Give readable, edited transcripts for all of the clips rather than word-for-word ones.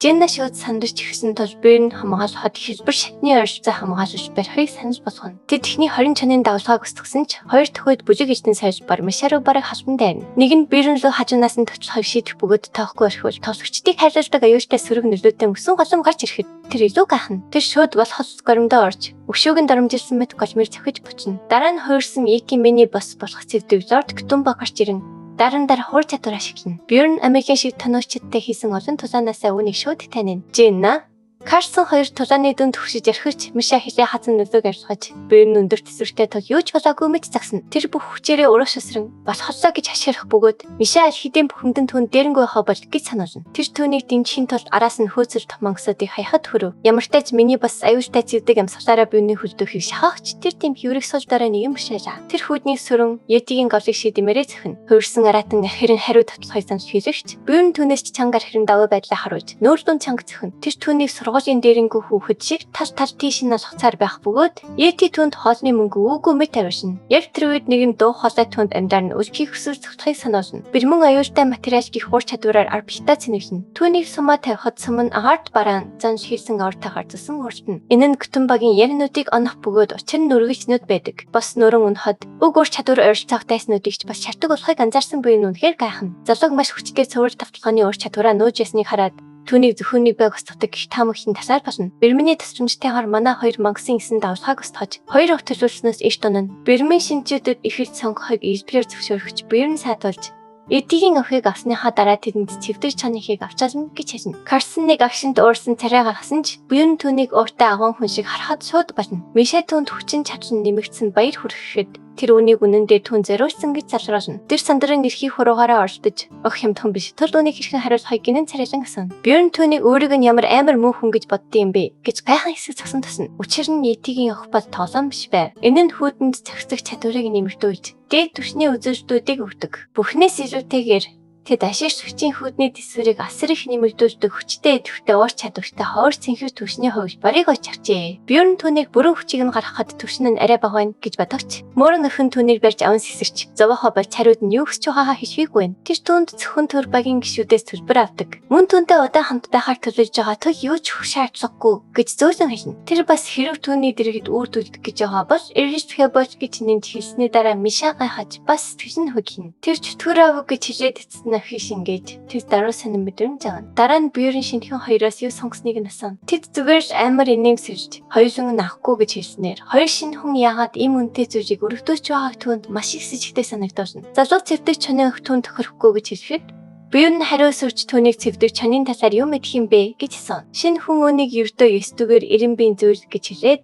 Jenna шууд сандарч ихсэн тул Byrne хамгаалж хад хэлбэр шатны оршилцаа хамгаалж барихыг санаж болгоно. Тэр техний 20 чонын давлгааг устгасан ч хоёр төхөд бүжиг эжтэн сайж бар Misha руу бараг хашмантай байна. Нэг нь Byrne руу хажуунаас нь точлохыг шийдэх бөгөөд тоохгүй орхивол товсогчдыг хайрлуулдаг аюултай сөрөг нөлөөтэй мөсөн голом гарч ирэхэд тэр илүү гайхна. Тэр шууд бол хос горимдоо орж өшөөгийн доромжилсан мэт голмэр цавхиж бочно. Дараа нь хуурсан Ики миний бос болох цэвдэг Lord Ktumba гарч ирэн дараа хуур чадвар ашиглана. Byrne Америкийн шиг тоногчдтэй хийсэн олон тулаанаасаа үүнийг шууд танина. Jenna Carson хоёр тулааны дүнд төгсөж ярихч Misha хилээ хазан нөлөөг авчирч Byrne өндөр тэсвэртэй тул юу ч болоогүй мэт загсана. Тэр бүх хүчээрээ урагшсран бас хоцоо гэж хашгирах бөгөөд Misha хэдийн бүхэндэн түн дээрэнгөө хобол гэж сануулна. Тэр түүнийг дэмжихийн тулд араас нь хөөцөр томонгосодыг хаяхад хөрөв. Ямартай ч миний бас аюултай зэвдэг амьсгалаараа Byrne-ийг хөлдөөхийг шахагч тэр тийм хөврөх суулдаараа нэгэн бишээлээ. Тэр хүүдний сүрэн Yeti-гийн голыг шийдэмээрээ зөхөн. Хөрсөн аратан архирын хариу татлахыг санаж хэлэгч Byrne түүнээс чангаар хэрэн даваа байдлаа харуулж нөөрлөн чанга зөхөн. Тэр түүнийг сургуулийн дээрэнгүү хүүхэд шиг тал тийш нь алхацаар байх бөгөөд Yeti түнд хоолны мөнгө өгөөгүй мэт авиршина. Яг тэр үед нэгэн дуу хоолой түнд амьдаар нь үлхийг хүсэл цогцохыг сануулна. Бэрмэн аюултай материал гих хуур чадвараар арбитаа цэнэглэн. Түүнийг сумаа тавихад сум нь арт бараан занж хийсэн ортойгоор зөсөн өөртөн. Энэ нь Ktumba-гийн яринуудыг онох бөгөөд учир нь нүргэлчнүүд байдаг. Бос нөрөн унахад уг ур чадвар ойролцоох дайснуудыг ч бас шатдаг болохыг анзаарсан буй нь үнэхээр гайхна. Залууг маш хүчтэй цөвөр тавталгааны ур чадвараа нууж ясныг хараад түүнийг зөвхөнийг байг устгадаг гэх таамагхийн тасаар болно. Бэрмэний тасрамжтайгаар манай хоёр мангасан исэн давлгааг устгаж хоёр ов төлөвлснөөс иш тунана. Бэрмэн шинжүүдэд их их сонгохыг илбэрээр зөвшөөрөгч Byrne сайтуулж Yeti-гийн охийг авсныхаа дараа тэдэнд цэвдэг чанахыг авчаална гэж хэлнэ. Carson-ыг агшинд уурсан царай гаргасан ч Byrne түүнийг ууртай аван хүн шиг харахад шууд болно. Misha түүнд хүчин чадсан нэмэгдсэн баяр хүрхэхэд тэр үнийг үнэндээ түн зориулсан гэж залруулна. Тэр сандрын нэрхий хуруугаараа оролдож ох хямдхан биш. Тэр үүнийг хэрхэн хариулахыг гинэн царайлан асууна. Byrne түүнийг өөрийг нь ямар амар муу хүн гэж боддсон юм бэ гэж гайхан хэсэг зогсон тасна. Учир нь Yeti-гийн ох бол тоглоом биш байв. Энэ нь хүүдэнд цогцох чадварыг нэмэгдүүлж дээд түвшний үзүүлэлтүүдийг өгдөг. Бүхнээс илүүтэйгээр тэд ашигч хүчийн хүүдний тэсвэрийг асар их нэмэгдүүлдэг хүчтэй идэвхтэй уур чадвартай ховор цэнхэр түвшний хувьд барыг олж авчээ. Byrne түүнийг бүрэн хүчийг нь гаргахад түвшин нь арай бага байна гэж бодогч. Мөрөн өхөн түүнийг барьж аван сэрсэрч зовоохоо болж хариуд нь юу гэж байгаагаа хэлхийгүй байна. Тэр түүнд зөвхөн төр багийн гишүүдээс төлбөр авдаг. Мөн түүнтэй удаан хамт байхаар төлөж байгаа тул юу ч шаардлагагүй гэж зөөлөн хэлнэ. Тэр бас хэрэг түүний дэргэд үрдүүлдэг гэж байгаа бол эргэж тхебож гэж нэмж хэлсний дараа Misha гайхаж бас түшин хөгийнэ. Тэр чөтгөрөө гэж хэлээд эцэст нахиш ингэж тэр даруй сонин мэдрэмж авна. Дараа нь Byrne шинэхэн хоёроос юу сонгосныг нь асууна. Тэд зүгээр амар инээмсэрж хоёулын нь авахгүй гэж хэлснээр хоёр шинэ хүн яагаад ийм үнэтэй зүйлийг өргөдөөж байгааг түүнд маш их сэжигтэй санагдуулна. Залуу цэвдэг чонын өх түүнд тохирохгүй гэж хэлэхэд Byrne хариу сурч түүнийг цэвдэг чонын талаар юу мэдэх юм бэ гэж асууна. Шинэ хүн үүнийг ердөө 9-дүгээр 90-ийн зүйл гэж хэлээд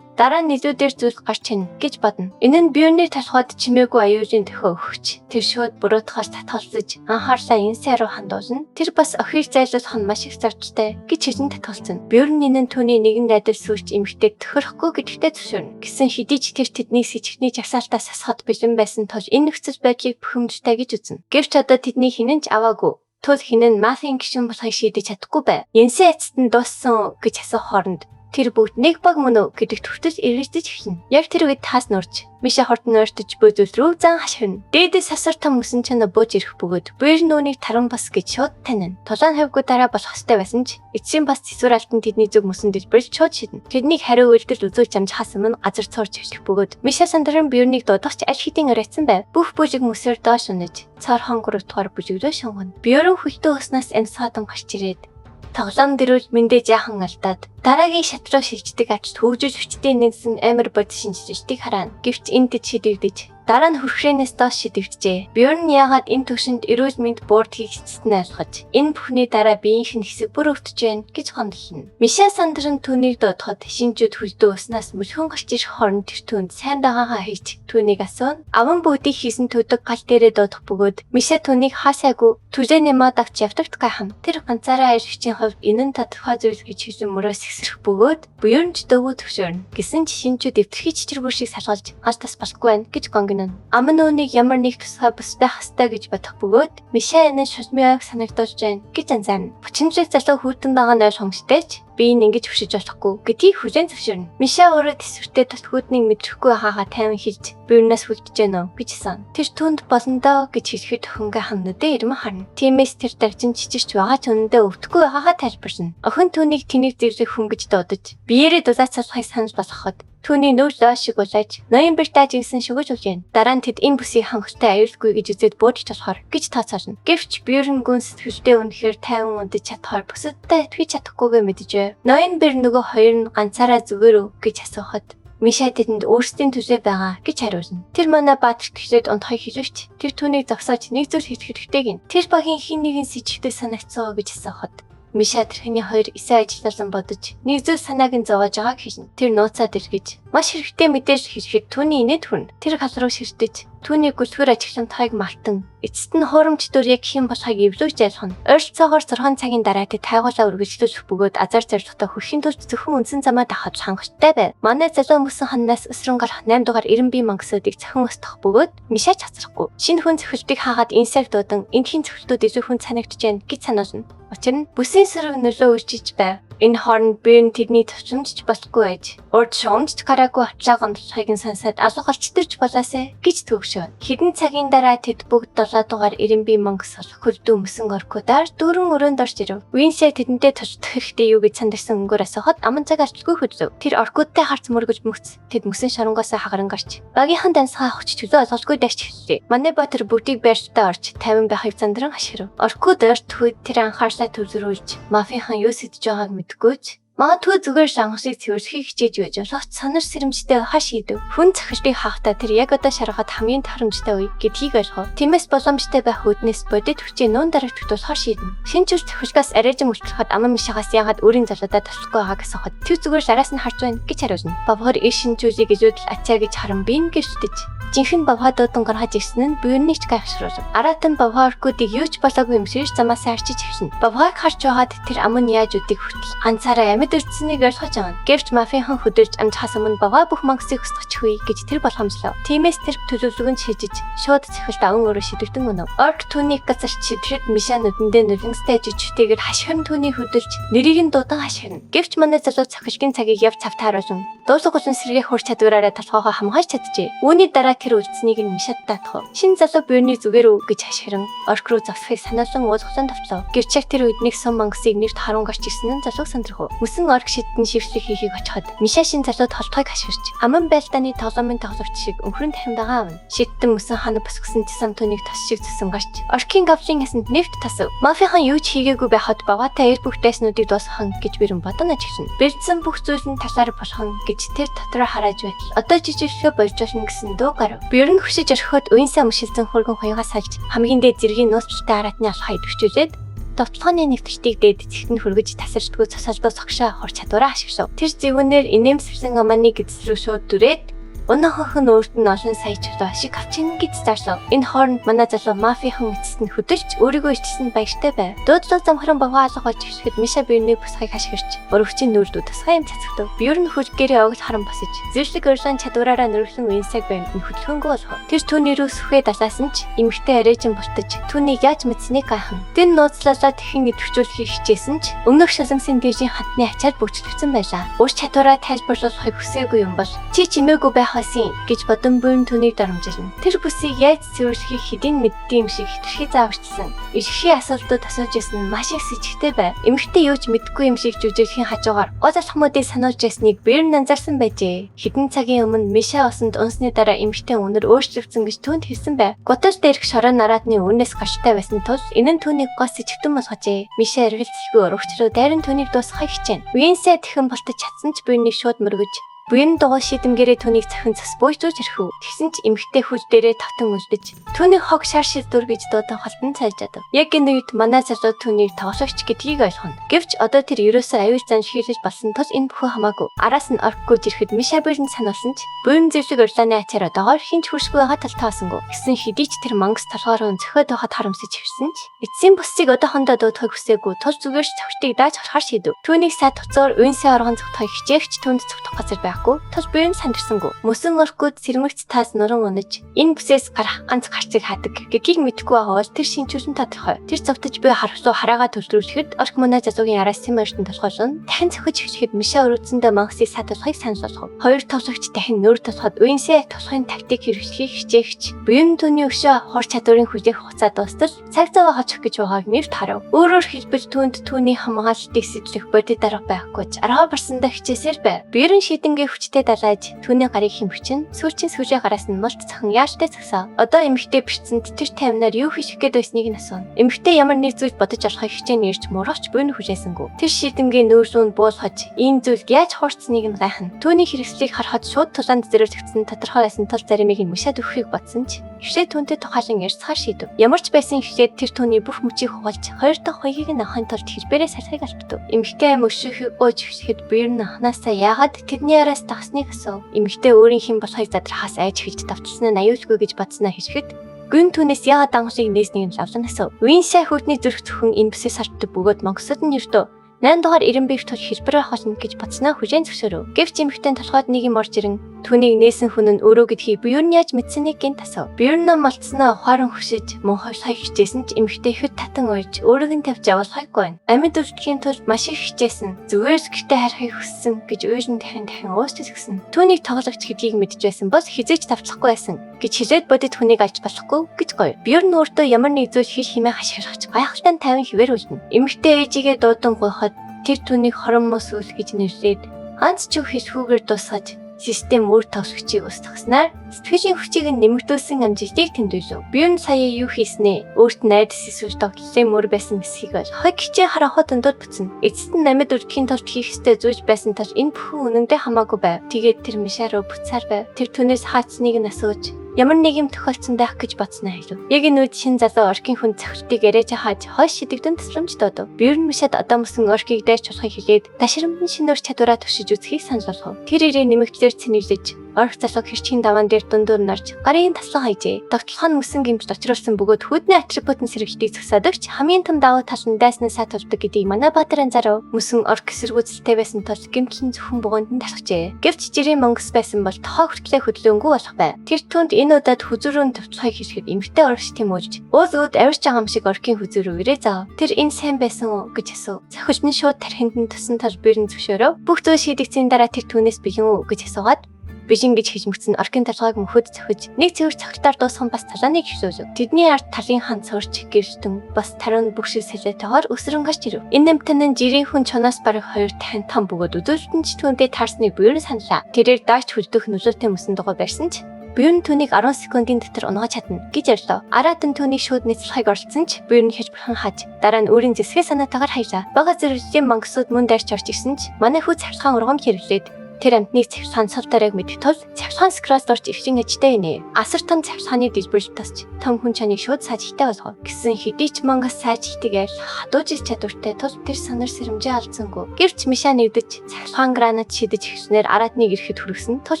дараа нь нэлүүдээр зүйл гарч ийн гэж бодно. Энэ нь Byrne-ийг талхаад чимээгүй аюулын төхөө өгч тэр шууд буруутгаас татгалзаж анхаарлаа энэ сай руу хандуулна. Тэр бас охийг зайлуулах нь маш их зарчтай гэж хэлэн татгалзана. Byrne энэ нь түүний нэгэн найдал сүйч эмэгтэйг тохирохгүй гэдэгтээ зөвшөөрнө. Гэсэн хэдий ч тэр тэдний сэжигтний жагсаалтаас сасахад бэлэн байсан тул энэ нөхцөл байдлыг бухимдалтай гэж үзнэ. Гэвч одоо тэдний хинэн ч аваагүй. Тул хинэн мафийн гишүүн болохыг шийдэж чадахгүй байв. Янсээ эцэст нь дууссан гэж асуух хооронд тэр бүгд нэг баг мөн үү гэдэг төвтөс эргэлдэж эхэлнэ. Яг тэр үед таас нурж Misha хортон ойртож бөдөл рүү зан хашгирна. Дээдээс сасар том мөсөн чанаа бууж ирэх бөгөөд Byrne нүунийг таран бас гэж шууд танина. Тулаан хавьгүй дараа болох хэвээр байсан ч эцсийн бас цэсвэр алтан тэдний зүг мөсөн дэлбэрж шууд шиднэ. Тэднийг хариу үйлдэл үзүүлж амжихаас өмнө газар цуурч хөвчих бөгөөд Misha сандрын Byrne-ийг дуудахч аль хэдийн оройцсон байв. Бүх бүжиг мөсөөр доош унаж цаар хонгор утгаар бүжиглөө шунгана. Byrne хөлтөө уснаас энэ саатан гарч ирээд тоглоом дэрүүл мэндэ жаахан алдаад дараагийн шат руу шилждэг ач хөгжиж хүчтэй нэгсэн амар бод шинжилждэг хараа. Гэвч энд шидэгдэж дараа нь хөрхрэнээс доош шидэгджээ. Byrne яагаад энэ төвшөнд эрүүл мэнд боорд хийх эцэстнээ ойлгож энэ бүхний дараа биеийнх нь хэсэг бүр өвдөж байна гэж гомдлоно. Misha сандрын түүнийг дуудахад шинжүүд хөлдөө уснаас мөлхөн гарч ирэх хооронд тэр түүнд сайн байгаагаа хийж түүнийг асууна. Аван бүгдийг хийсэн төдөг гал дээрээ дуудах бөгөөд Misha түүнийг хаасаагүй түлээний мод авч явдагт гайхна. Тэр ганцаараа иргэжийн хувьд энэ нь тодорхой зүйл гэж хэлсэн мөрөөс ихсрэх бөгөөд Byrne ч дөвөө төвшөөрнө. Гэсэн ч шинжүүд эвтэрхий чичир бүр шиг салгалж ганц тас болохгүй байна гэж гонгон гинэн. Аман үүнийг ямар нэг тусгай бусдаа хастай гэж бодох бөгөөд Миша энэ шүсмийг санагдуулж байна гэж анзаарна. Бочинжиг залуу хүүтэн байгаа нь ойлгомжтойч би энэ ингэж хөшиж болохгүй гэдгийг хүлээн зөвшөөрнө. Миша өөрөө төсвөртэй тусгүйднийг мэдрхгүй байгаага тайван хийж биернээс хүлдэж байна уу гэж сан. Тэр түнд болондоо гэж хэлэхэд охинтой ханнуудаа ирмэн харна. Тиймээс тэр даржин чичирч байгаа ч үнэндээ өвдөхгүй байгаагаа тайлбарна. Охин түүнийг тэнийг зэрэг хүнгэж дуудаж биеэрээ дулаацсахыг санаж болгоход түүний нүүр зоо шиг улайж ноембертаа жинсэн шүгэж үлээн. Дараа нь тэд энэ бүсийг хангалттай аюулгүй гэж үзээд буудаж болохоор гэж тооцоолно. Гэвч биерэн гүн сэтгэлдээ үнэхээр тайван унтаж чадхаар бусадтай итгэж чадахгүйгээ мэджээ. Ноембер нөгөө хоёр нь ганцаараа зүгээр үү гэж асуухад Миша тэдэнд өөрсдийн төсөө байгаа гэж хариулна. Тэр манай баатар гэхлээд онтхой хэлвч тэр түүнийг зогсоож нэг зүйл хийх хэрэгтэй гин. Тэр багийн хин нэгэн сэжигтэй санагцгаа гэж асуухад Миша тэрхний хоёр эсэ ажилласан бодож нэг зүйл санааг нь зовоож байгааг хэлнэ. Тэр нууцаад эргэж маш хэрэгтэй мэдээж хэлэхэд түүний инээд хүрнэ. Тэр гал руу ширтэж түүний гүлгэр ажиглан тайг мартан эцэст нь хуурамч дөр яг хэн болохыг эвлүүлж айлхна. Ойролцоогоор 6 цагийн дараа тэ тайгуулаа үргэлжлүүлэх бөгөөд азар зоригтой хөрхийн тулд зөвхөн үндсэн замаа дахад хангалттай байв. Манай залуу мөсөн ханнаас өсрөн гарах 8 дугаар 90 бие мангасуудыг цахин устгах бөгөөд Мишач хацрахгүй. Шинэ хүн цохилтыг хаагаад инсайг дуудан энтхийн цохилтууд илүү хүн санагдж байна гэж сануулна. Учир нь бүсийн сөрөг нөлөө үржиж байв. Энэ хооронд биеийн тэдний төвчмж болохгүй байж урд шуумж караагүй атлаа гомдлохыг нь сансаад алга олчдэрч болоосэ гэж төгшөв. Хэдэн цагийн дараа тэд бүгд 7 дугаар 90 бие мангас хөлдөө мөсөн оркуудаар дөрвөн өрөөнд орж ирэв. Винсэ тэдэндээ тусдах хэрэгтэй юу гэж сандарсан өнгөөр асуухад аман цаг арчлгүй хөдлөв. Тэр оркуудтай харц мөргөж мөц. Тэд мөсөн шоронгоосоо хагаран гарч багийнхан дансгаа авахч төлөө олголгүй дайч хэллээ. Манай баатар бүгдийг байртаа орж 50 байхыг зандран хашгирав. Оркууд ойрт хүйд тэр анхаарсаа төвлөрүүлж мафийнхан юу сэдэж байгааг мэдгүйч магадгүй зүгээр шангасыг цэвэрлэхийг хичээж байж болохч санар сэрэмжтэй хаш идэв. Хүн цахилтыг хаахтаа тэр яг одоо шарахад хамгийн тарамжтай үе гэдгийг ойлгов. Тиймээс боломжтой байх үүднээс бодит хүчийн нүүн дарагт тулахар шийднэ. Шинж чүр цахилгаас арайжин үлчлэхэд аман мишагаас яагаад өөрийн залуудаа тасахгүй байгааг асуухад тэр зүгээр араас нь харж байна гэж хариулна. Бавхар иш шинжүүлийг изүүдэл ачаа гэж харан биен гэрчдэж жинхэнэ бавхадууд гаргаж ирсэн нь биерний ч гайхшруулв. Аратан бавхаркуудыг юу ч болоогүй юм шиг замаас арчиж хөвшин. Бавхарк харж байгаад тэр аман яаж үдийг хүртэл анцаараа амьд өрцнийг ойлгож байгаа. Гэвч мафийнхан хөдөлж амжихаас өмнө баваа бүх мангасыг устгачихвээ гэж тэр болгоомжлоо. Тиймээс тэр төлөвлөгөөнд шийдэж шууд цэхэлт аван өөрөө шийдэгдэн өнөв. Орк түүнийг газарч шидэхэд Миша нүдэндээ нулимстай жижигтэйгээр хашхирн түүнийг хөдөлж нэрийг нь дуудан хашхирна. Гэвч манай залуу цахилтын цагийг яв цав тааруулсан. Дуусгуулсан сэргээх хур чадвараараа толгоогоо хамгаалж чаджээ. Үүний дараа тэр үлдсэнийг нь Мишад даатгав. Шинэ залуу биерний зүгээр үү гэж хашхиран орк руу зогсохыг санаалсан уулзсан тавцав. Гэвч яг тэр үед нэг сум мангасыг нэрт харун гарч ирсэн нь залууг сандрахв. Мөсөн орк шидэн шившлэг хийхийг очиход Миша шин залууд толтойг хашгирч аман байлдааны тоглоомын тоглогч шиг өнхрөн дахин байгаа авна. Шидэн мөсөн хана босгосон тисам түүнийг тас шиг зүсэн гарч оркийн гавлын ясанд нэвт тасав. Мафийнхан юу ч хийгээгүй байхад багаатай эр бүх дайснуудыг дуусгах гэж бэрэн бодон ажигсан. Бэрдсэн бүх зүйл нь талаар болох гэж тэр дотроо харааж байтал одоо жижиглэхэ болж болно гэсэн дуу гарав. Бэрэн хөшиж орхиход уянсаа мөшилзэн хурган хоёгаас салж хамгийн дээд зэргийн нууцтай аратны алхаа идэвхжүүлээд довтлооны нэвтрэлтийг дээд зэгтэн хүргэж тасарчдгүй цасалдуу согшоо хор чадвараа ашиглав. Тэр зэвүүнээр инээмсэрсэн аманы гэдэс рүү шууд дүрээд өнөөхөн өөрт нь олон сая чулуу ашиг авчин гэж зарлав. Энэ хооронд манай залуу мафийнхан эцэст нь хөдөлж өөрийгөө ичсэн баяртай байв. Дуудлага замхран баваа алгаж ившгэд Миша биерний бусхайг хашгирч өрөвчийн нүрдүү тусгай юм цацгтав. Биер нь хөргээрээ огт харан босож зэрлэг урьлан чадвараараа нөрвсөн уянсаг байнд нь хөдөлгөөнгөө болгов. Тэр түүний рүү сүхээ далаасан ч эмэгтэй арайжин бултаж түүнийг яаж мэдсэнийг гайхан. Тэн нууцлалаа тэхэн идэвхжүүлэхийг хичээсэн ч өмнөх шалансын дээжийн хатны ачаар бүгжлэгдсэн байлаа. Ур чадвараа тайлбарлуулахыг хүсээгүй юм бол чи чимээгүй хасын гэж бодон буйн түүнийг дарамжилна. Тэр бүсийг яаж цэвэрлэхийг хэдийн мэддэм юм шиг хитрхи зааварчилсан. Ишхи асуултууд асууж исэн маш их сэжигтэй байв. Эмэгтэй юу ч мэдгүй юм шиг жүжиглэхийн хажуугаар гол алхмуудыг сануулж ясныг бэрн анзаарсан байжээ. Хэдэн цагийн өмнө Миша осонд унсны дараа эмэгтэй үнэр өөрчлөгдсөн гэж түүнд хэлсэн байв. Готос дээрх шорон нараадны үнээс гаштай байсан тул энэ нь түүнийг гол сэжигтэн болгожээ. Миша эргэлзэлгүй урагч руу дайран түүнийг дуусгахыг хичээнэ. Винсэ тэхэн болтож чадсан ч буйныг шууд мөргөж буян дугуй шидэмгэрээ түүнийг цахин цас буйжуулж ирэхв. Тэгсэн ч эмэгтэй хүл дээрээ татан үлдэж түүний хог шар шилдүр гэж дуудан холбон цайлж чадав. Яг энэ үед манай залуу түүнийг тоглогч гэдгийг ойлгоно. Гэвч одоо тэр ерөөсөө аюул зан шиглэж болсон тул энэ бүхэн хамаагүй. Араас нь оркгүй ирэхэд Миша бэрн сануулсан ч буян зэвсэг урьлааны ачаар одоогоор хинч хүршгүй байгаа талтаасангүй. Гэсэн хэдий ч тэр мангас толгоороо цохиод байхад харамсаж хөвсөн ч эцсийн бүсийг одоохондоо дуутахыг хүсээгүй тул зүгээр цогтыг дааж харахаар шийдэв. Түүнийг сад туцаар уянсын оргон цогтохыг хичээгч түнд цогтох газар байв. байхгүй тус буюу сандарсангүй. Мөсөн орхгүйд сэрмэгц таас нуран унаж энэ бүсээс гарах ганц гарцыг хаадаг гэдгийг мэдэхгүй байгаа бол тэр шинчүүсэн тодорхой. Тэр цовтож буй харвсуу хараагаа төлрүүлэхэд орх мөнөө засуугийн араас Симэртэн толгойсон дахин цохиж хичхэд Миша өрөөцөндөө Монголыг сатуулахыг санал болгов. Хоёр товсогч дахин нөр тусахад Уинсэ тусахын тактик хэрэгжихийг хичээгч буюу түүний өшөө хор чадварын хүлээх хугацаа дуустал цаг зав хожих гэж байгааг нэрт харав. Өөрөөр хэлбэл түүнд түүний хамгаалалтыг сэтлэх бодит дарга байхгүй ч арга барсандаа хичээсээр байв. Биерэн шийдэнгээ хүчтэй далайж түүний гарыг хэмбчин сүүрчин сүжээ гараас нь мулт цахан яаштай цогсоо. Одоо эмэгтэй бэрцэнд тэр таймнаар юу хийх гээд байсныг нь асуув. Эмэгтэй ямар нэг зүйл бодож олохыг хичээн ирж мурахч буйн хүлээсэнгүү. Тэр шийдэнгээ нөөсөнд буулгаж энэ зүйл яаж хуурцсныг нь гайхна. Түүний хэрэгслийг харахад шууд тулаанд зэрэгцсэн тодорхой байсан тул заримыг нь мушаад өгөхийг бодсон ч ихшээ түүнтэй тухайлан ярьцгаар шийдэв. Ямар ч байсан ихлээд тэр түүний бүх мөчийг хугалж хоёр дахь хоёгийг нь авахын тулд хэлбэрээ салхийг алдав. Эмэгтэй мөшөөхийг гойж ихсэхэд биер нь анханасаа яагаад тэдний араас тагсныг асуув. Эмэгтэй өөрийн хэн болохыг задрахаас айж хэлж давталсан нь аюулгүй гэж бодсноо хэлэхэд гүн түүнээс яагаад дангусыг нээснийг нь лавлан асуув. Уинсэ хүүтний зүрх зөвхөн энэ бүсээс сартдаг бөгөөд Монголд нь ердөө 8 дугаар 90 тул хэлбэрээ хожно гэж бодсноо хүлээн зөвшөөрөв. Гэвч эмэгтэй толгойд нэг юм орж ирэн түүнийг нээсэн хүн нь өөрөө гэдгийг биер нь яаж мэдсэнийг гэнт асуув. Биер нь молцсноо ухаан хөшиж мөнхөй сая хичээсэн ч эмэгтэй ихэд татан ойж өөрөг нь тавьж явуулахгүйн. Амьд өвдөхийн тулд маш их хичээсэн. Зүгээр гэртээ харахыг хүссэн гэж өөр нь дахин уусч згсэн. Түүнийг тоглогч гэдгийг мэдж байсан бол хизээч тавцлахгүй байсан гэж хэлээд бодит хүнийг алж болохгүй гэж гоё. Биер нь өөртөө ямар нэг зүйл хэл химээ хашгирахч гайхалтай тавин хിവэр үлдэнэ. Эмэгтэй ээжигээ дуудан гойход тэр түүнийг хорон мос үл гэж нэрлээд ганц ч хэлхүүгээр тусгаж систем өөр товсгчийг устгаснаар сэтгэлийн хүчийг нэмэгдүүлсэн амжилтыг тэмдэглэв. Биер нь сая юу хийснэ? Өөрт найдас эсвэл тогтлолын мөр байсан эсхийг бол хог хичээ харахад өндөрт бүтсэн. Эцэст нь амьд үрдэхийн тулд хийх ёстой зүйлж байсан тул энэ бүхэн үнэндээ хамаагүй байв. Тэгээд тэр Миша руу буцаар байв. Тэр түүнээс хаацныг нь асууж ямар нэг юм тохиолдсон байх гэж бодсноо хэлв. Яг энэ үед шин залуу оркийн хүн цахилтыг арайж хааж хойш шидэгдэн тасламж дуудав. Биер нь Мишад одоо мөсөн оркийг дайрч болохыг хэлээд ташрамын шинээр чадвараа туршиж үзхийг санал болгов. Тэр ирээ нэмэгдлэр цэнэглэж орх залууг хэрчийн даваан дээр дундуур нарж гарын таслан хайжээ. Тогтлохоо мөсөн гимж очруулсан бөгөөд хүүдний атрибутын сэргэлтийг зөксөдөгч хамгийн том давуу тал нь дайснаа саатуулдаг гэдгийг манай Баатар анзаарав. Мөсөн орк эсэргүүцэлтэй байсан тул гимтлэн зөвхөн богонд нь тархжээ. Гэвч жирийн монгос байсан бол тохоо хүртлээ хөдлөөнгүй болох байв. Тэр түнд энэ удаад хүзүүрөнд төвцөхийг хэлэхэд эмэгтэй орч тэмүүлж өөзгүүд авирч байгаа юм шиг оркийн хүзүүр рүү ирээ зав. Тэр энэ сайн байсан уу гэж асуув. Цахилч нь шууд тархинд нь тусан тал биер нь зөвшөөрөв. Бүх зүйл шийдэгцийн дараа тэр түүнээс бэлэн үү гэж асуугаад бижин гэж хижмэгцэн оркийн талхайг мөхөд цохиж нэг цэвэр цогтоор дуусхан бас талааныг хөвсөөлөв. Тэдний ард талын хан цурч гэрстэн бас тарин бүх шиг сэлэтээр өсрөн гарч ирв. Энэ намтан нь жирийн хүн чоноос бараг 2 дахин том бөгөөд өдөртөн ч түүндээ таарсныг биер нь саналаа. Тэрээр дааж хүлдэх нөлөөтэй мөсөн дугуй барьсан ч биер нь түүнийг 10 секундын дотор унгаж чадна гэж ярьлаа. Араад нь түүний шууд нэцлэхийг оролцсон ч биер нь хязбархан хааж дараа нь өөрийн зэсгээ санаатаагаар хаялаа. Бага зэрэглэлийн монгосууд мөн дайрч орж ирсэн ч манай хүү цавцгаан ургамд хэрэглээд тэр амтныг цавцгаан цол дарааг мэдэх тул цавцгаан скрас дорч ирсэн ажтай инэ. Асар том цавцгааны дэлбэрэл тасч том хүн чаныг шууд саажигтай болгов. Гэсэн хэдий ч монгос саажигтайгаар хадуужил чадвартай тул тэр санар сэрэмжээ алдсангүй. Гэвч Миша нэгдэж цавцгаан гранат шидэж ихснээр араадныг ирэхэд хүргэсэн тул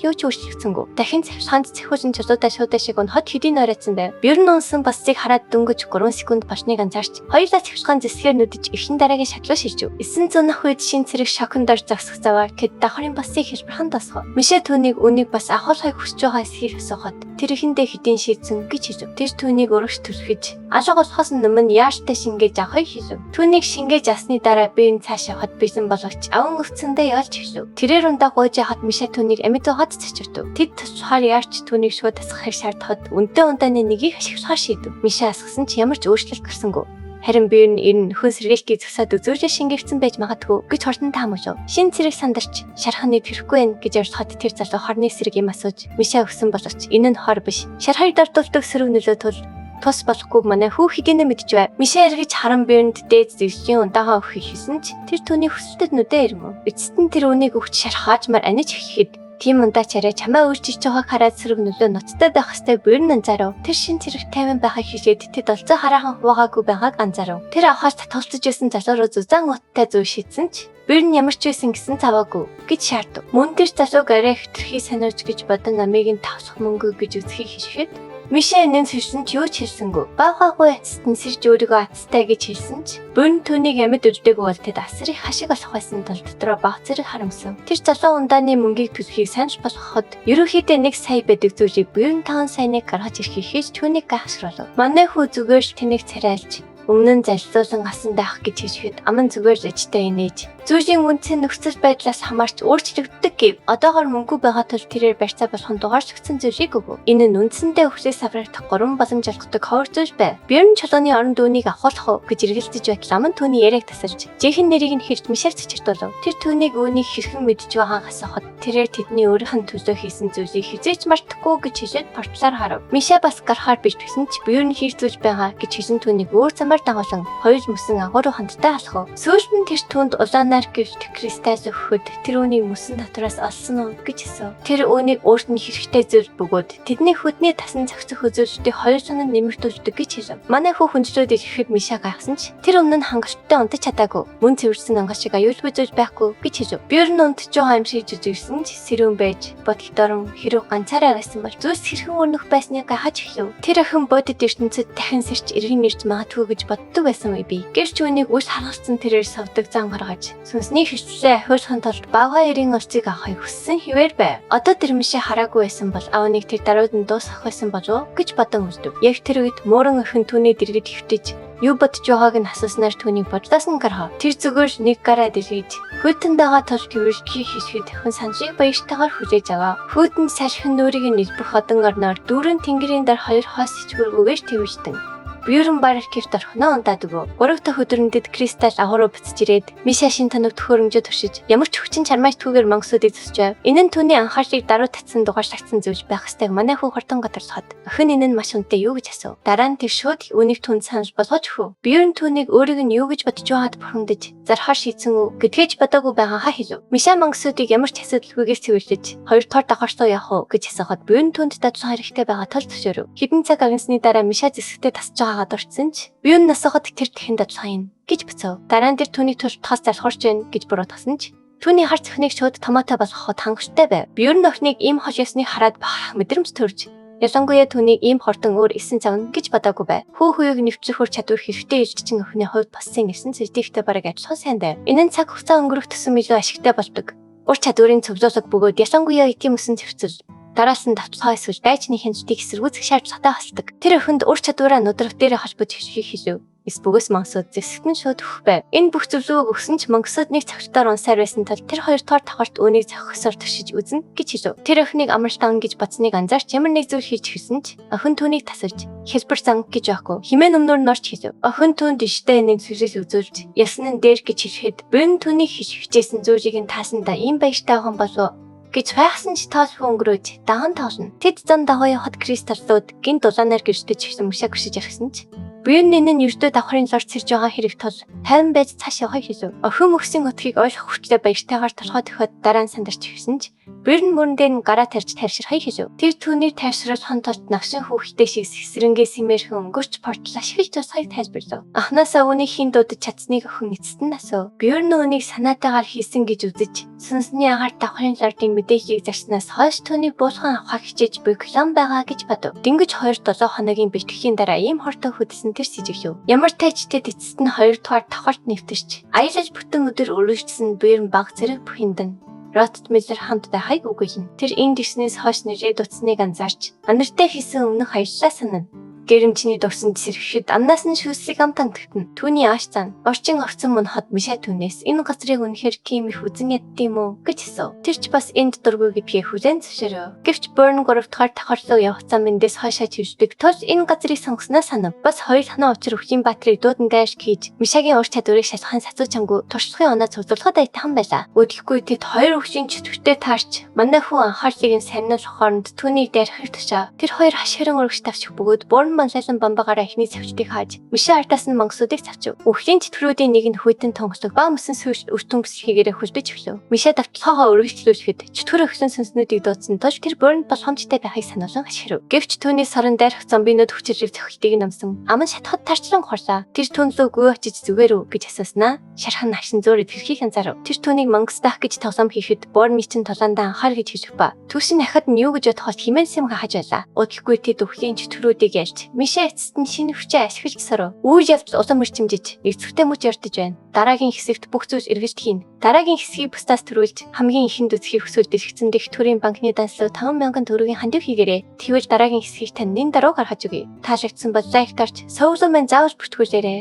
юу ч өөрчлөгдсөнгүй. Дахин цавцгаанд цэхүүлэн чулуудаа шуудаа шиг өнхөд хэдийн ойрацсан байв. Биер нь унсан басцыг хараад дөнгөж 3 секунд бошныг анзаарч хоёулаа цавцгаан зэсгээр нүдэж эрхэн дараагийн шатлуу шилжив. 900 үед шин цэрэг шоконд орж зогсох заваа тэд давхрын басцыг хэлбэрхэн тосгоо. Миша түүнийг үнийг бас ахуулахыг хүсэж байгаа эсхийг асуухад тэр ихэндээ хэдийн шийдсэн гэж хэлв. Тэр түүнийг өргөж түлхэж алга болохоос өмнө яарчтай шингээж авахыг хэлв. Түүнийг шингээж авсны дараа би энэ цааш явахад бэлэн болгоч аван өвцөндөө ялж хэлв. Тэрээр ундаа гойж яхад Миша түүнийг амьд угаад цачирдв. Тэд тусахаар яарч түүнийг шууд тасгахыг шаардахад үнтэй ундааны нэгийг ашиглахаар шийдэв. Миша асгасан ч ямар ч өөрчлөлт гарсангүй. Харин биер нь энэ нөхөн сэргээлтийг зөксөд үзүүлж шингээгдсэн байж магадгүй гэж хортон таамаглав. Шин цэрэг сандарч шарханы тэрхгүй байх гэж ярьхад тэр залуу хорны сэрэг юм асууж Миша өгсөн боловч энэ нь хор биш. Шар хоёр дартуулдаг сөрөг нөлөө тул тус болохгүй манай хүү хигэнэ мэдж байв. Миша эргэж харан биерэнд дээд зэвсгийн ундаагаа өгөхийг хийсэн ч тэр түүний хүсэлтэд нүдэ ирмв. Эцэст нь тэр үнийг өгч шархаажмаар аниж эхлэхэд тийм ундаа чараа чамаа өөрчилж байгааг хараад сөрөг нөлөө ноцтой байх хэвээр биер нь анзаарав. Тэр шин цэрэг тайван байхыг хэлээд тэд олзоо хараахан хуваагүй байгааг анзаарав. Тэр авахаас татгалзаж байсан залуу руу зузаан уттай зүй шийдсэн ч биер нь ямар ч байсан гэсэн цаваагүй гэж шаардав. Мөн тэр залууг арай хитрхи санааж гэж бодон амийг нь тавсах мөнгө гэж үзхийг хэлэхэд Мишэ энэ сэрсэн ч юу ч хэлсэнгүй. Баахаагүй эцэст нь сэрж өөрийгөө атстай гэж хэлсэн ч бүрэн түүнийг амьд үддэггүй бол тэд асрын хашиг олох байсан тул дотроо баг зэрэг харамсан. Тэр залуу ундааны мөнгийг төлөхийг санаж босгоход ерөнхийдөө 1 сая байдаг зүйлийг 45 саяныг гаргаж ирэхийг хийж түүнийг гайхшруулв. Манай хүү зүгээр л тэнийг царайлж өмнө нь залсуусан асан даах гэж хэлэхэд аман зүгээр зэжтэй инээж зүйлийн үнцэн нөхцөл байдлаас хамаарч өөрчлөгддөг гэв. Одоогоор мөнгө байгаа тул тэрээр барьцаа болох дугаарчгдсан зүйлийг өгөв. Энэ нь үндсэндээ хүсээс аврагдах 3 боломж олгодог ховор зүйл байв. Бёрн чулууны орон дүүнийг авахлах уу гэж эргэлдэж байтал аман түүний яриаг тасалж жинхэнэ нэрийг нь хэрж Мишель цэцэрлүүлв. Тэр түүнийг үүнийг хэрхэн мэдж байгааг асуухад тэрээр тэдний өөрийнх нь төлөө хийсэн зүйлийг хизээч мартахгүй гэж хэлээд портлоор харав. Мишель бас гарахаар бичсэн ч Бёрн хийрцүүлж байгаа гэж хэлсэн түүнийг өөр замаар дагуулan хоёр мөсөн агуу руу хандтай алхав. Сүүлд нь тэр түүнд улаанаар гівт кристаль өгөхөд тэр үүнийг мөсөн дотроос олсон уу гэж асуув. Тэр үүнийг өөрт нь хэрэгтэй зүйл бөгөөд тэдний хөдний тасан цогцох үзүүлэлтийг хоёр сонин нэмэртүүлдэг гэж хэлв. Манай хүү хүндрэлүүд ирэхэд Мишель гайхсан ч тэр өмнө нь хангалттай унтаж чадаагүй. Мөн цэвэрсэн ангал шиг аюулгүй зүйл байхгүй гэж хэлв. Бёрн унтж байгаа юм шиг жүжигсэн ч сэрүүн байж бодолторон хэрэг ганцаараа байсан бол зүйлс хэрхэн өрнөх байсныг гайхаж эхлэв. Тэр охин бодит ертөнцид дахин сэрч эргэн ирж магадгүй гэж боддог байсан үе бий. Гэрч үүнийг үс харгалцсан тэрээр савдаг зам гаргаж сүнсний хөвчлээ ахиулахын тулд бага эрийн олцыг авахыг хүссэн хിവэр байв. Одоо тэр Мишель хараагүй байсан бол авныг тэр даруйд нь дуусгах байсан болов гэж бодон үздэв. Яг тэр үед мууран охин түүний дэргэд хөвтөж юу бодож байгааг нь асууснаар түүний бодлоос нь гарав. Тэр зүгээр нэг гараа дэргэж хүйтэн дагаа тул гэрчхий хийхэд охин санжийг баяртайгаар хүлээж аваа. Хүйтэн салхин нүрийг нэлбэх одон орноор дүүрэн тэнгэрийн дар хоёр хоос ичгүүргүйгээр твэжтэн. Бьерн барах гэрт орхоноо ундаад өгөө. 3 дахь өдрөндөд кристаль агууруу буцаж ирээд Мишель шин таныг төхөөрөмжөд туршиж ямар ч хүчин чармаажтгүйгээр мөнгөсүүдийг зөсчв. Энэ нь түүний анхаарлыг даруй татсан дугаарчлагдсан зүйлж байх ёстойг манай хүү хортон гадарлахад охин энэ нь маш үнэтэй юу гэж асуув. Дараа нь тэр шууд үүнийг түнд санаж болгож өгөв. Бьерн түүнийг өөрийг нь юу гэж бодож байгааг бухимдаж зархаар шийдсэн үү гэдгийж бодоогүй байгаагаа хэлв. Мишель мөнгөсүүдийг ямар ч асуудалгүйгээр цэвэрлэж 2 дахь давхарсуу явах уу гэж асуухад Бьерн түүнд дадсан хэрэгтэй байгаа тул зөвшөөрөв. Хэдэн цаг агнасны дараа Мишель зэсгтээ тасж байгаад орцсон ч Бьерн насахад тэр дахин дадлага юм гэж бицв. Дараа нь тэр түүний туршлагаас залхуурч байна гэж буруутгасан ч түүний хар цохныг шууд томоотой болгоход хангалттай байв. Бьерн охиныг ийм хол ёсныг хараад баах мэдрэмж төрж ялангуяа түүнийг ийм хортон өөр исэн завна гэж бодоогүй байв. Хүү хүүийг нэвтрэх хүр чадвар хэрэгтэй ижигчин охины хувьд бассан гэсэн сэжигтэй бараг адилхан сайн байв. Энэ нь цаг хугацаа өнгөрөх тусам илүү ашигтай болдог. Ур чадварын цөвлөлөг бөгөөд ялангуяа эдийн мөсөн зэвцэл дараас нь давталгаа эсвэл дайчны хяналтыг эсэргүүцэх шаардлагатай болдог. Тэр охинд ур чадвараа нудрах дээр холбож хишгийг хэлв. Эс бөгөөс мангасууд зэсгтэн шууд өгөх байв. Энэ бүх зөвлөгөөг өгсөн ч мангасууд нэг цагтаар унсаар байсан тул тэр 2 дахь давхарт үүнийг зохисоор туршиж үзнэ гэж хэлв. Тэр охиныг амралтан гэж бодсныг анзаарч ямар нэг зүйл хийж хэлсэн ч охин түүнийг тасалж хэлбэр занг гэж байхгүй химээ өмнөр норч хэлв. Охин түүнд иштэй нэг зүйлс үзүүлж ясны дээр гэж хэлэхэд бэн түүнийг хийж хичээсэн зүйлийг нь таасандаа ийм баяртай байгаа болов гэж хайхсан ч тоосгүй өнгөрөөж даган тоолно. Тэд зан дагуу явахад кристаллууд гинт улаанаар гэрчтэй чигсэн мушаа гэршиж ярахсан ч Бьерн энэ нь ердөө давхрын лорд сэрж байгаа хэрэг тул тайван байж цааш явахыг хэлв. Охин мөксийн утгыг ойлгох хүртлээр баяртайгаар толгой төхөд дараа нь сандарч ирсэн ч Бьерн мөрөн дээр нь гараа тарьж тайвширхыг хэлв. Тэр түүний тайвшруулахын тулд нагшин хүүхдээ шиг сэсрэнгээ симэрхэн өнгөрч портал ашиглаж тусахыг тайлбарлав. Анхнаасаа үүнийг хин дуудаж чадсныг охин эцэст нь асуув. Бьерн үүнийг санаатаагаар хийсэн гэж үзэж сүнсний агаар давхрын лордын мэдээллийг зарснаас хойш түүний буулган авахыг хичээж буй клан байгаа гэж бодов. Дөнгөж 2-7 хоногийн бэлтгэхийн дараа ийм хортой хөдөлсөн тэр сэжиглэв. Ямар тайчтэй эцэст нь 2 дугаар давхарт нэвтэрч аялаж бүтэн өдөр өргөжсөн Бьерн баг зэрэг бүхиндэн Ротт Миллер хамтдаа хайг үгүйн. Тэр энэ гиснээс хойш нэрээ дутсныг анзаарч анартай хийсэн өмнөх аяллаа санана. Гэрэмчний дурсанд сэрхэхэд амнаас нь шүсийг амтан төгтөн. Түүний ааш цан орчин орцсон мөнхөд Мишель түүнээс энэ газрыг үнэхээр тийм их үзэн яддсан юм уу гэж асуув. Тэр ч бас энд дургүй гэдгийг хүлээн зөвшөөрөв. Гэвч Бьерн 3 дахь давхарлуу явах зам эндээс хойшоо чивждэг тул энэ газрыг сонгосноо санав. Бас 2 танаа учир өвхийн баатрыг дуудан дайрч хийж Мишагийн ур чадварыг шалгахын сацуу чамгүй туршлагын оноо цуглуулахад айтхан байлаа. Өдөлгүй тэд 2 өвчин чөтгөртэй таарч манай хүн анхаарлыг нь сарниулах хооронд түүнийг дайрахыг тушаав. Тэр 2 хашгиран урагш тавчих бөгөөд Бьерн банлайлан бамбагаараа эхний цавчдыг хааж Мишэ артаас нь мангасуудыг цавчив. Үхлийн тэтгэврүүдийн нэг нь хүйтэн тонгосог ба мөсөн сүйш өртөн бүсхийгээрээ хүлбэж өглөө. Мишэ давталхагаа өргөжлүүлэхэд чөтгөр өгсөн сүнснүүдийг дуудсан тож тэр бөөрөнд боломжтой байхыг сануулсан хашгирв. Гэвч түүний сорон дайрах зомбинууд хүчирэг цохилтыг намсан. Аман шатхад тарчлан хорсаа. Тэр түнлөө гүй очиж зүгээр үү гэж асууснаа. Шархан агшин зөөр идэвхийг анзаарав. Тэр түүнийг мангастах гэж тоглоом хийхэд боор мичин толондоо анхаар гэж хэлэх ба. Түүш нь ахад нь юу гэж бодохоос химэн сэм хахаж байлаа. Удалгүй тэд үхлийн чөтгөрүүдийг ялж Мишэ эцэст нь шинэ хүчээ ашиглаж соров. Үйл явдал улам өрчимжиж эцэгтэй мөч ярдж байна. Дараагийн хэсэгт бүх зүйлс эргэж хийн. Дараагийн хэсгийг бусдаас төрүүлж хамгийн ихэнд үзхийг хүсвэл дэлгэцэн дэх төрийн банкны данслуу 5,000 төгрөгийн хандив хийгээрэй. Тэгвэл дараагийн хэсгийг тань нин дараа гаргаж өгье. Таашаагдсан бол лайк дарж, сувлын мэн заавал бүртгүүлээрэй.